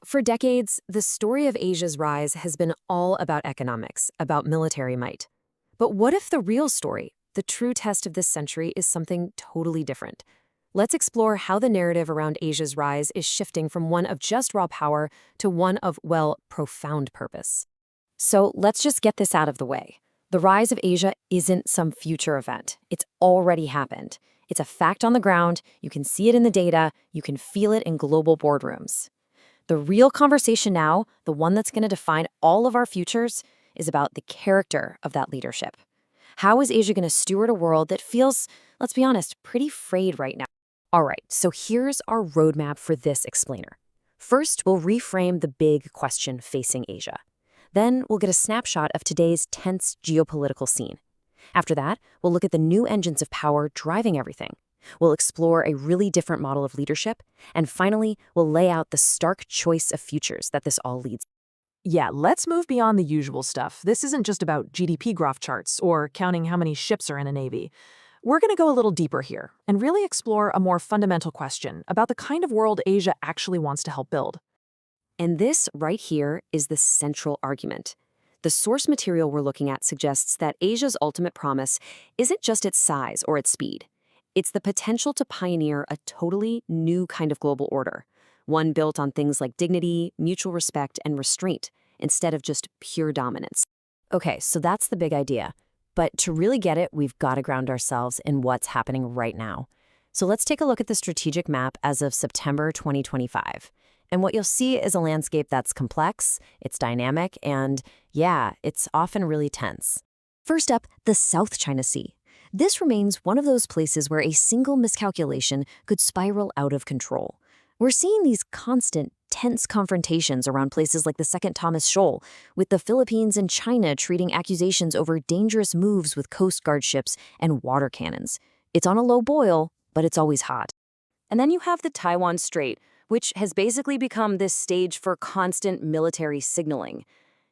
For decades, the story of Asia's rise has been all about economics, about military might. But what if the real story, the true test of this century, is something totally different? Let's explore how the narrative around Asia's rise is shifting from one of just raw power to one of, well, profound purpose. So let's just get this out of the way. The rise of Asia isn't some future event. It's already happened. It's a fact on the ground. You can see it in the data. You can feel it in global boardrooms. The real conversation now, the one that's going to define all of our futures, is about the character of that leadership. How is Asia going to steward a world that feels, let's be honest, pretty frayed right now? All right, so here's our roadmap for this explainer. First, we'll reframe the big question facing Asia. Then we'll get a snapshot of today's tense geopolitical scene. After that, we'll look at the new engines of power driving everything. We'll explore a really different model of leadership. And finally, we'll lay out the stark choice of futures that this all leads. Yeah, let's move beyond the usual stuff. This isn't just about GDP graph charts or counting how many ships are in a navy. We're going to go a little deeper here and really explore a more fundamental question about the kind of world Asia actually wants to help build. And this right here is the central argument. The source material we're looking at suggests that Asia's ultimate promise isn't just its size or its speed. It's the potential to pioneer a totally new kind of global order, one built on things like dignity, mutual respect, and restraint, instead of just pure dominance. Okay, so that's the big idea. But to really get it, we've got to ground ourselves in what's happening right now. So let's take a look at the strategic map as of September 2025. And what you'll see is a landscape that's complex, it's dynamic, and yeah, it's often really tense. First up, the South China Sea. This remains one of those places where a single miscalculation could spiral out of control. We're seeing these constant, tense confrontations around places like the Second Thomas Shoal, with the Philippines and China treating accusations over dangerous moves with Coast Guard ships and water cannons. It's on a low boil, but it's always hot. And then you have the Taiwan Strait, which has basically become this stage for constant military signaling.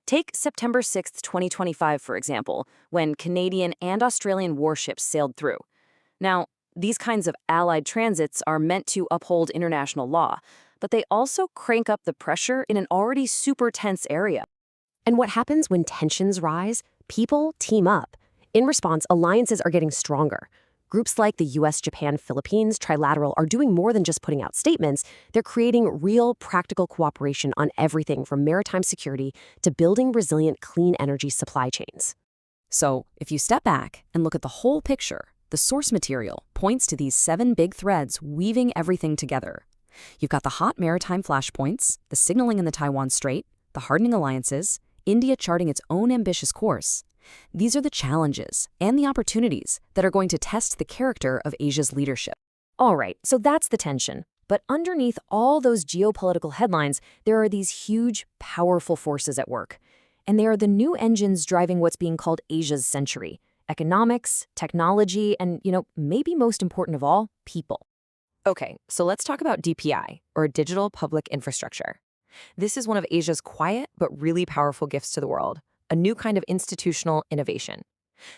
Take September 6, 2025, for example, when Canadian and Australian warships sailed through. Now, these kinds of allied transits are meant to uphold international law, but they also crank up the pressure in an already super tense area. And what happens when tensions rise? People team up. In response, alliances are getting stronger. Groups like the US, Japan, Philippines, Trilateral are doing more than just putting out statements. They're creating real, practical cooperation on everything from maritime security to building resilient clean energy supply chains. So, if you step back and look at the whole picture, the source material points to these 7 big threads weaving everything together. You've got the hot maritime flashpoints, the signaling in the Taiwan Strait, the hardening alliances, India charting its own ambitious course. These are the challenges and the opportunities that are going to test the character of Asia's leadership. All right, so that's the tension. But underneath all those geopolitical headlines, there are these huge, powerful forces at work. And they are the new engines driving what's being called Asia's century: economics, technology, and, maybe most important of all, people. Okay, so let's talk about DPI, or Digital Public Infrastructure. This is one of Asia's quiet but really powerful gifts to the world. A new kind of institutional innovation.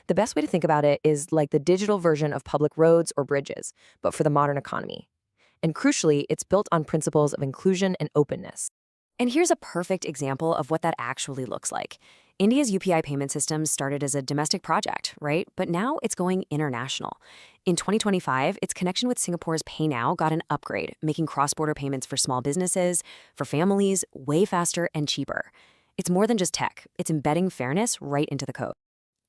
The best way to think about it is like the digital version of public roads or bridges, but for the modern economy. And crucially, it's built on principles of inclusion and openness. And here's a perfect example of what that actually looks like. India's UPI payment system started as a domestic project, right? But now it's going international. In 2025, its connection with Singapore's Pay Now got an upgrade, making cross-border payments for small businesses, for families, way faster and cheaper. It's more than just tech. It's embedding fairness right into the code.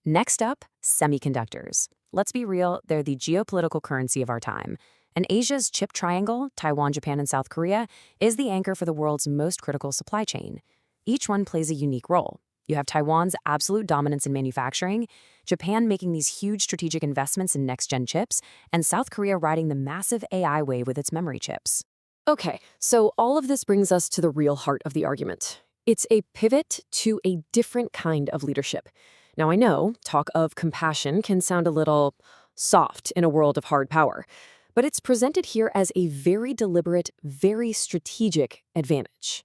Next up, semiconductors. Let's be real, they're the geopolitical currency of our time. And Asia's chip triangle, Taiwan, Japan, and South Korea, is the anchor for the world's most critical supply chain. Each one plays a unique role. You have Taiwan's absolute dominance in manufacturing, Japan making these huge strategic investments in next-gen chips, and South Korea riding the massive AI wave with its memory chips. Okay, so all of this brings us to the real heart of the argument. It's a pivot to a different kind of leadership. Now, I know talk of compassion can sound a little soft in a world of hard power, but it's presented here as a very deliberate, very strategic advantage.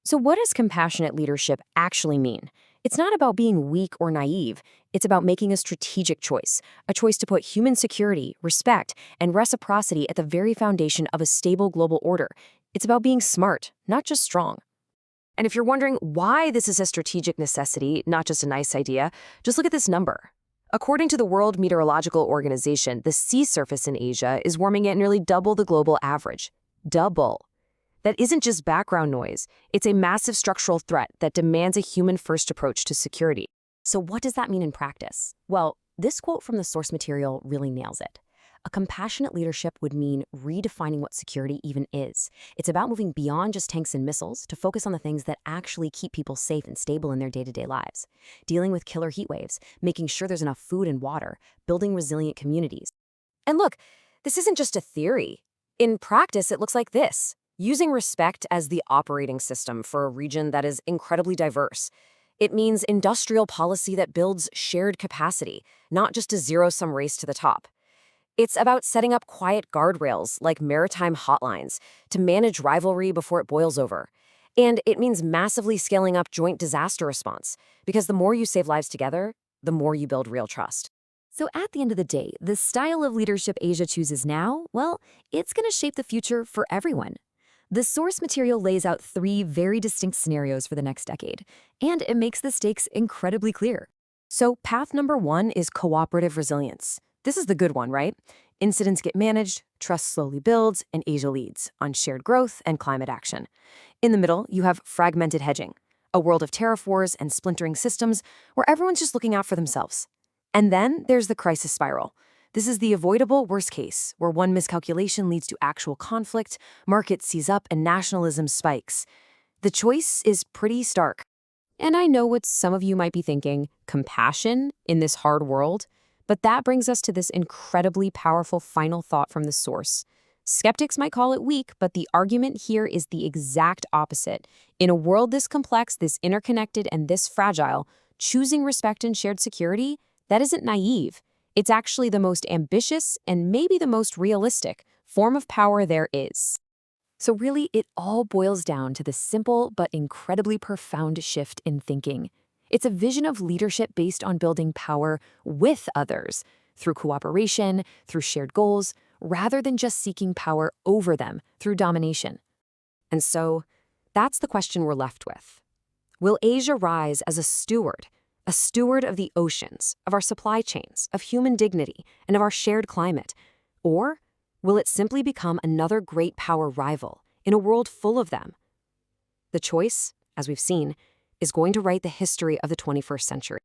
So what does compassionate leadership actually mean? It's not about being weak or naive. It's about making a strategic choice, a choice to put human security, respect, and reciprocity at the very foundation of a stable global order, It's about being smart, not just strong. And if you're wondering why this is a strategic necessity, not just a nice idea, just look at this number. According to the World Meteorological Organization, the sea surface in Asia is warming at nearly double the global average. Double. That isn't just background noise. It's a massive structural threat that demands a human-first approach to security. So what does that mean in practice? Well, this quote from the source material really nails it. A compassionate leadership would mean redefining what security even is. It's about moving beyond just tanks and missiles to focus on the things that actually keep people safe and stable in their day-to-day lives. Dealing with killer heat waves, making sure there's enough food and water, building resilient communities. And look, this isn't just a theory. In practice, it looks like this: using respect as the operating system for a region that is incredibly diverse. It means industrial policy that builds shared capacity, not just a zero-sum race to the top. It's about setting up quiet guardrails like maritime hotlines to manage rivalry before it boils over. And it means massively scaling up joint disaster response, because the more you save lives together, the more you build real trust. So at the end of the day, the style of leadership Asia chooses now, well, it's going to shape the future for everyone. The source material lays out 3 very distinct scenarios for the next decade, and it makes the stakes incredibly clear. So path number 1 is cooperative resilience. This is the good one, right? Incidents get managed, trust slowly builds, and Asia leads on shared growth and climate action. In the middle, you have fragmented hedging, a world of tariff wars and splintering systems where everyone's just looking out for themselves. And then there's the crisis spiral. This is the avoidable worst case, where one miscalculation leads to actual conflict, markets seize up, and nationalism spikes. The choice is pretty stark. And I know what some of you might be thinking: compassion in this hard world? But that brings us to this incredibly powerful final thought from the source. Skeptics might call it weak, but the argument here is the exact opposite. In a world this complex, this interconnected, and this fragile, choosing respect and shared security, that isn't naive. It's actually the most ambitious and maybe the most realistic form of power there is. So really, it all boils down to this simple but incredibly profound shift in thinking. It's a vision of leadership based on building power with others, through cooperation, through shared goals, rather than just seeking power over them through domination. And so, that's the question we're left with. Will Asia rise as a steward of the oceans, of our supply chains, of human dignity, and of our shared climate? Or will it simply become another great power rival in a world full of them? The choice, as we've seen, is going to write the history of the 21st century.